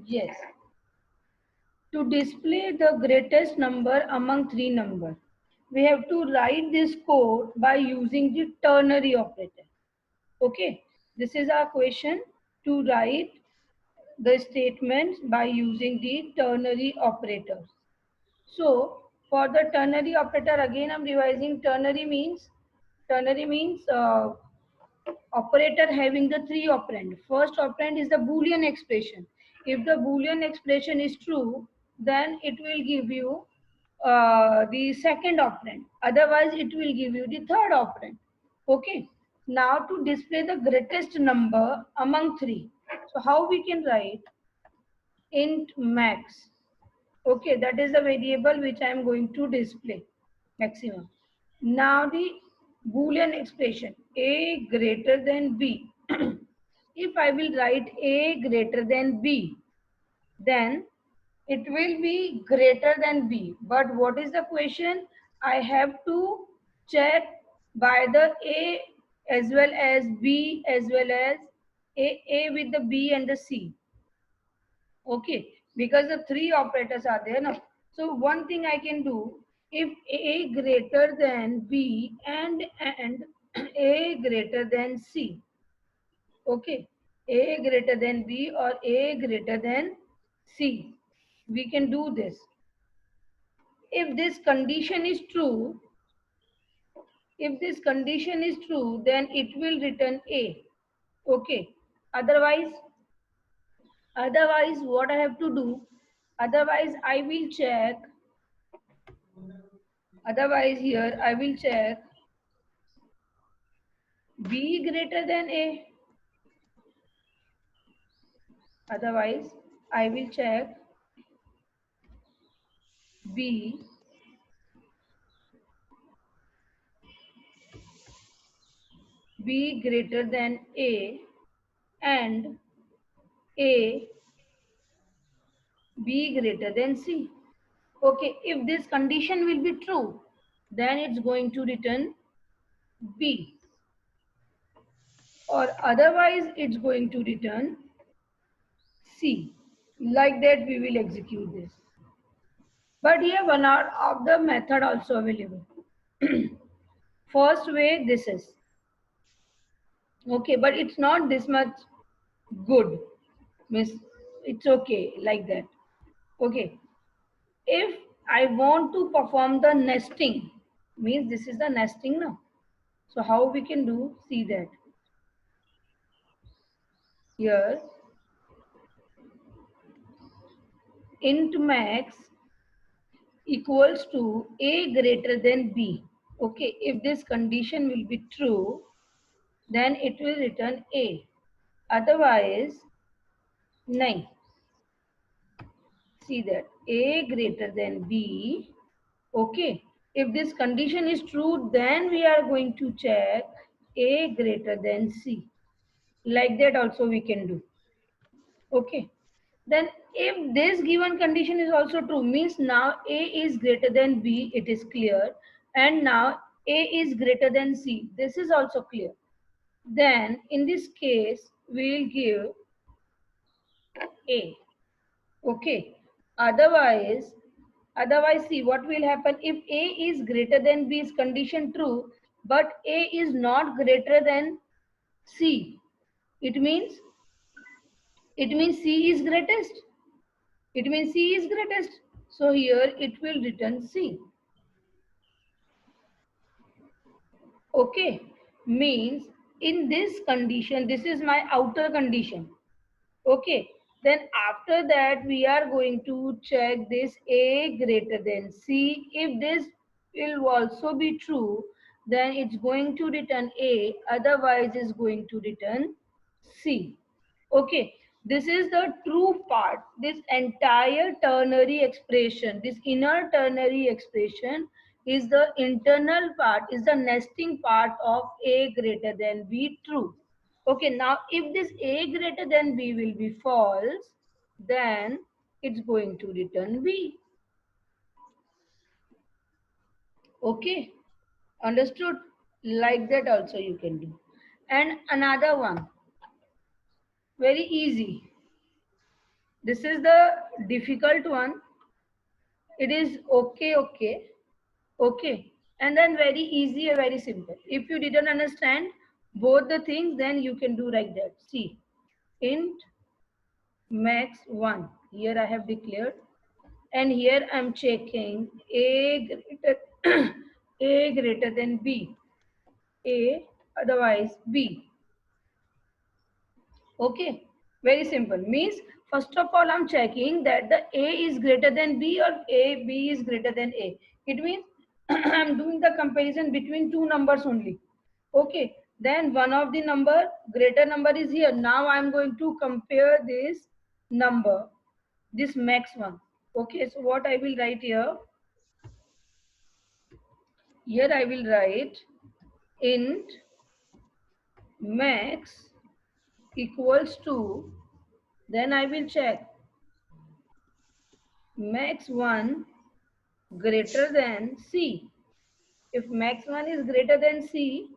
Yes. To display the greatest number among three numbers, we have to write this code by using the ternary operator. Okay, this is our question, to write the statements by using the ternary operators. So for the ternary operator, again I'm revising. Ternary means operator having the three operand. First operand is the Boolean expression. If the Boolean expression is true, then it will give you the second operand. Otherwise, it will give you the third operand. Okay. Now to display the greatest number among three. So how we can write int max. Okay, that is the variable which I am going to display, maximum. Now the Boolean expression a greater than b. If I will write a greater than b, then it will be greater than b. But what is the question? I have to check by the a as well as b as well as a with the b and the c. Okay, because the three operators are there now. So one thing I can do, if a greater than b and a greater than c. Okay, a greater than b or a greater than c, we can do this. If this condition is true, then it will return a. Okay, otherwise what I have to do, otherwise I will check, otherwise here I will check b greater than a, otherwise I will check b greater than a and a b greater than c. Okay, if this condition will be true, then it's going to return b, or otherwise it's going to return c. Like that we will execute this. But here one of the method also available. First way, this is okay, but it's not this much good. Miss, it's okay like that. Okay, if I want to perform the nesting, means this is the nesting now. So how we can do? See that here int max equals to a greater than b. Okay, if this condition will be true, then it will return a. Otherwise, nahi. See that a greater than b. Okay, if this condition is true, then we are going to check a greater than c. Like that also we can do. Okay, then if this given condition is also true, means now a is greater than b, it is clear, and now a is greater than c, this is also clear. Then in this case we will give a. Okay, otherwise see what will happen. If a is greater than b is condition true, but a is not greater than c, it means c is greatest. It means c is greatest. So here it will return c. Okay, means in this condition, this is my outer condition. Okay, then after that we are going to check this a greater than c. If this will also be true, then it's going to return a, otherwise it's going to return c. Okay, this is the true part. This entire ternary expression, this inner ternary expression is the internal part, is the nesting part of a greater than b true. Okay, now if this a greater than b will be false, then it's going to return b. Okay, understood? Like that also you can do. And another one, very easy. This is the difficult one. It is okay, okay, okay. And then very easy and very simple. If you didn't understand both the things, then you can do like that. See, int max 1. Here I have declared. And here I'm checking a greater, a greater than b. A otherwise b. Okay, very simple. Means first of all I'm checking that the A is greater than B or B is greater than A. It means I'm doing the comparison between two numbers only. Okay, then one of the number, greater number is here. Now I'm going to compare this number, this max one. Okay, so what I will write here, I will write int max equals to, then I will check max 1 greater than C. If max 1 is greater than C,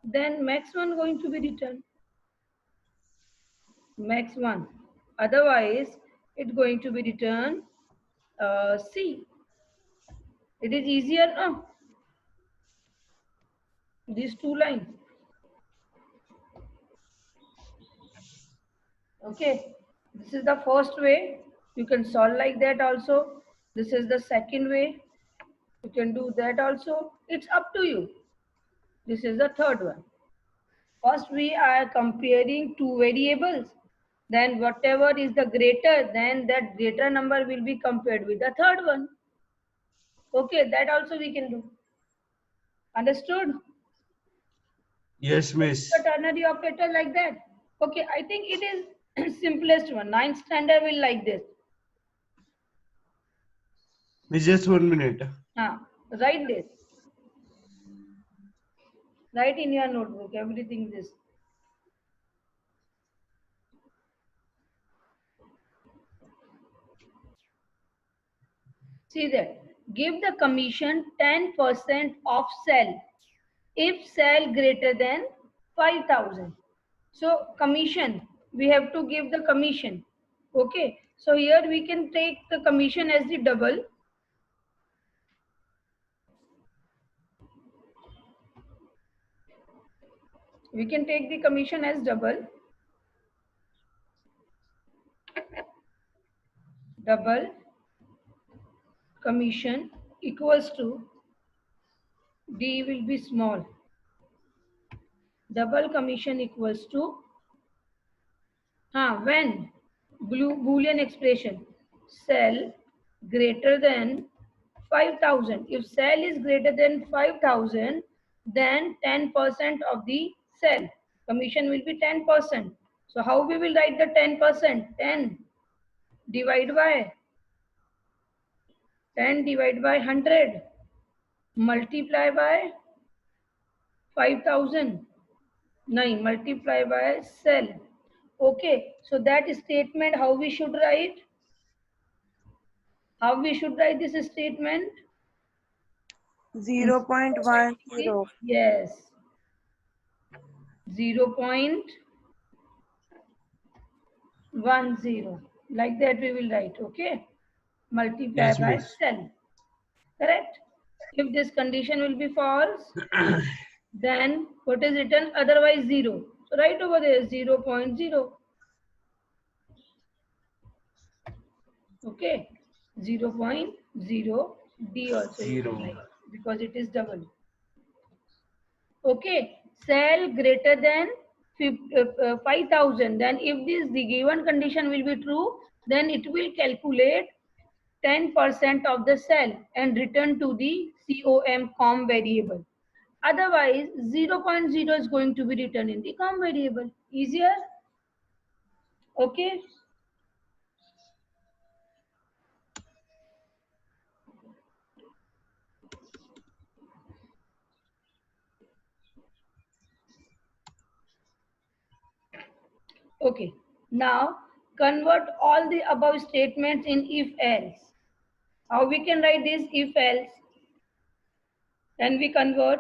then max 1 going to be returned. Max 1. Otherwise, it's going to be returned C. It is easier, no? These two lines. Okay. This is the first way. You can solve like that also. This is the second way. You can do that also. It's up to you. This is the third one. First, we are comparing two variables. Then whatever is the greater, then that greater number will be compared with the third one. Okay, that also we can do. Understood? Yes, miss. The ternary operator like that. Okay, I think it is simplest one. Ninth standard will like this. Miss, just 1 minute. Write this. Write in your notebook everything this. See that. Give the commission 10% of sell if sell greater than 5,000. So commission, we have to give the commission. Okay. So here we can take the commission as the double. We can take the commission as double. Double commission equals to D will be small. Double commission equals to when Boolean expression sell greater than 5,000. If sell is greater than 5,000, then 10% of the sell commission will be 10%. So how we will write the 10%? 10 divided by 100 multiply by 5,000. 9 multiply by sell. Okay, so that statement how we should write? How we should write this statement? 0.10. Yes. 0.10. Like that we will write. Okay. Multiply Yes, by miss. cell. Correct. If this condition will be false, then what is written? Otherwise 0. So write over there 0.0. Okay. 0.0. D also you can 0. write because it is double. Okay, sell greater than 5,000. Then if this the given condition will be true, then it will calculate 10% of the sell and return to the com variable. Otherwise, 0.0 is going to be written in the com variable. Easier? Okay. Okay. Now, convert all the above statements in if else. How we can write this if else? Can we convert?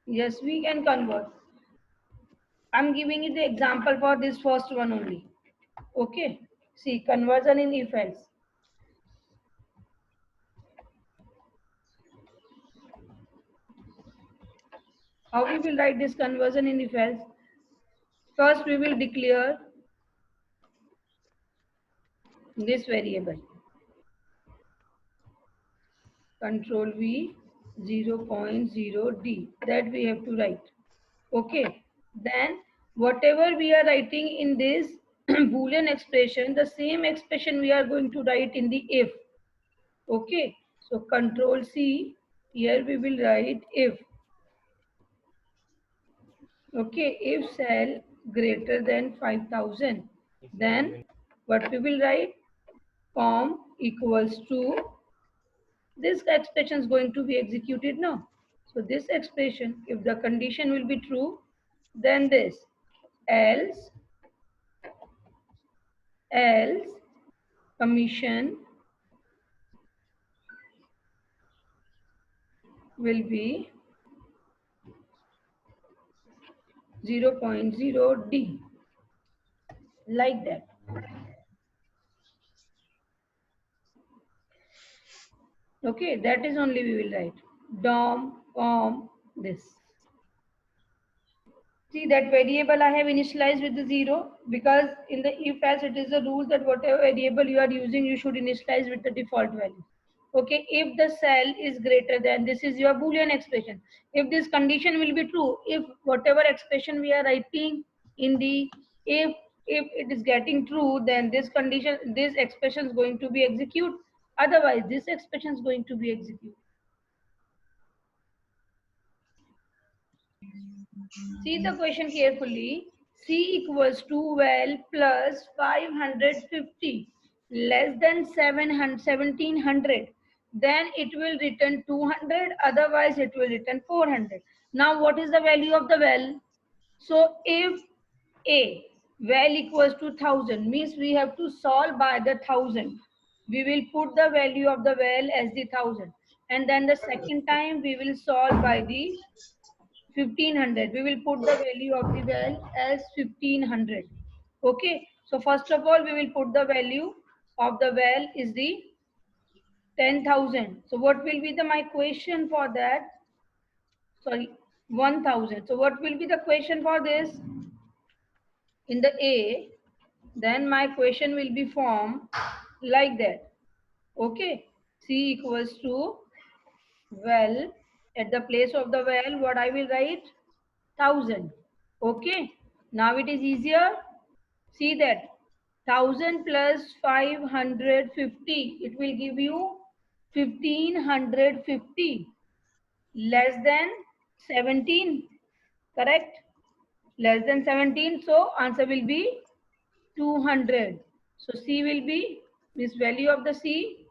Yes, we can convert. I'm giving you the example for this first one only. Okay. See, conversion in if else. How we will write this conversion in if else? First, we will declare this variable. Control V 0.0D. That we have to write. Okay. Then, whatever we are writing in this Boolean expression, the same expression we are going to write in the if. Okay. So, Control C. Here we will write if. Okay, if cell greater than 5000, then what we will write? Form equals to, this expression is going to be executed now. So this expression, if the condition will be true, then this, else commission will be 0.0D, like that. Okay, that is only we will write. DOM, form, this. See that variable I have initialized with the 0, because in the if else it is a rule that whatever variable you are using, you should initialize with the default value. Okay, if the cell is greater than, this is your Boolean expression. If this condition will be true, if whatever expression we are writing in the if it is getting true, then this condition, this expression is going to be executed. Otherwise, this expression is going to be executed. See the question carefully. C equals to val plus 550 less than 1700. Then it will return 200. Otherwise, it will return 400. Now, what is the value of the val? So, if A val equals to 1000 means we have to solve by the 1000. We will put the value of the val as the 1000. And then the second time we will solve by the 1500. We will put the value of the val as 1500. Okay. So first of all, we will put the value of the val is the 10,000. So what will be the my question for that? Sorry, 1000. So what will be the question for this? In the A, then my question will be formed like that. Okay. C equals to val, at the place of the val, what I will write? 1000. Okay. Now it is easier. See that 1000 plus 550, it will give you 1550 less than 17. Correct? Less than 17. So answer will be 200. So C will be this value of the C.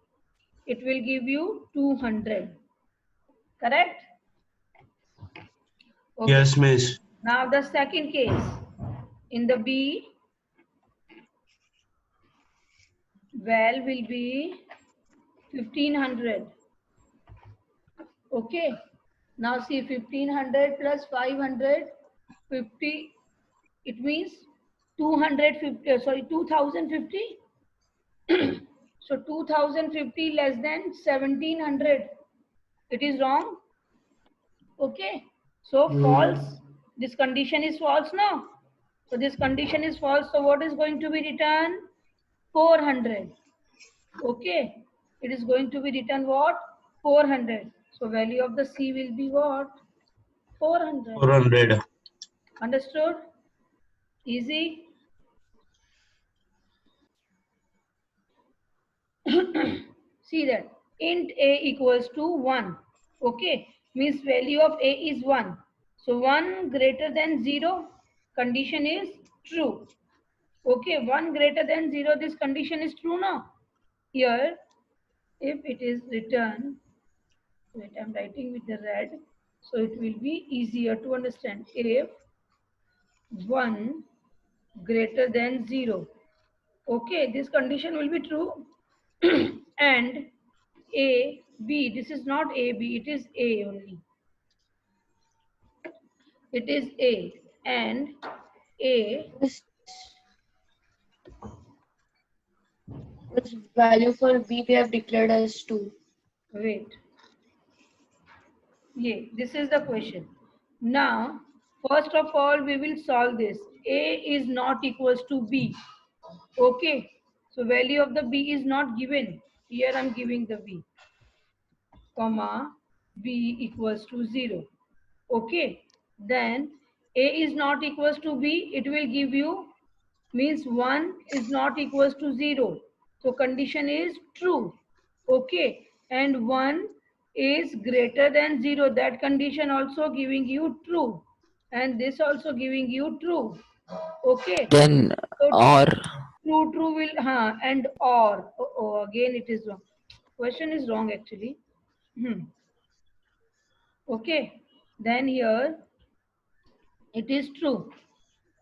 It will give you 200. Correct? Okay. Yes, miss. Now the second case. In the B, val will be 1500. Okay. Now see 1500 plus 550, it means 250, sorry, 2050. So 2050 less than 1700. It is wrong. Okay. So false. This condition is false now. So this condition is false. So what is going to be returned? 400. Okay. It is going to be written what? 400. So value of the C will be what? 400. 400. Understood? Easy? See that. Int A equals to 1. Okay. Means value of A is 1. So 1 greater than 0. Condition is true. Okay. 1 greater than 0. This condition is true now. Here, if it is written, wait, I'm writing with the red, so it will be easier to understand. If 1 greater than 0, okay, this condition will be true. And A, B, this is not A, B, it is A only. It is A, and A, This value for B we have declared as 2. wait, yeah, this is the question. Now, first of all, we will solve this. A is not equals to B. Okay, so value of the B is not given. Here I'm giving the B, comma, B equals to 0. Okay, then A is not equals to B, it will give you, means 1 is not equals to 0. So condition is true. Okay, and 1 is greater than 0. That condition also giving you true. And this also giving you true. Okay. Then So or true will, and or. Oh, again it is wrong. Question is wrong actually. Okay. Then here it is true.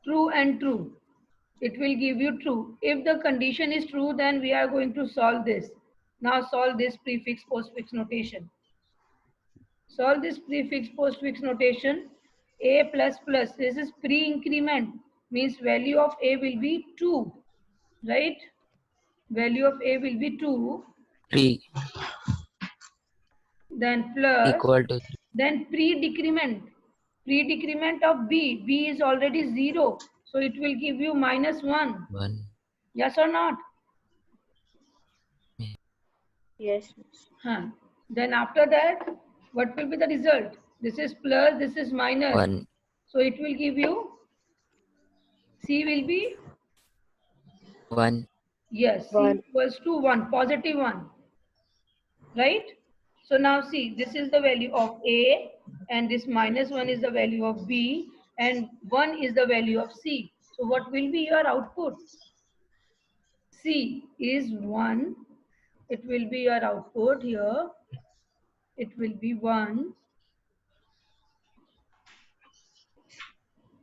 True and true. It will give you true. If the condition is true, then we are going to solve this. Now solve this prefix postfix notation. Solve this prefix postfix notation. A plus plus, this is pre-increment, means value of A will be 2, right? Value of A will be 2, 3 then plus, equal to then pre-decrement. Pre-decrement of B, B is already 0, so it will give you -1. 1. Yes or not? Yes. Huh. Then after that, what will be the result? This is plus, this is minus. 1. So it will give you, C will be, 1. yes, C 1. equals to 1, positive 1. Right? So now see, this is the value of A, and this -1 is the value of B, and 1 is the value of C. So what will be your output? C is 1. It will be your output here. It will be 1,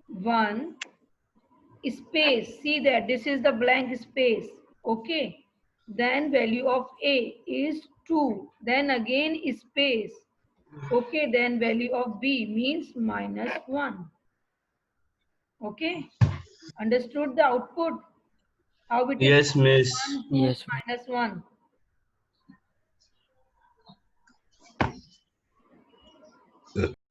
1, space. See that this is the blank space. Okay. Then value of A is 2. Then again space. Okay. Then value of B means -1. Okay. Understood the output? How it is? Yes, miss. 1, 2, Yes. -1.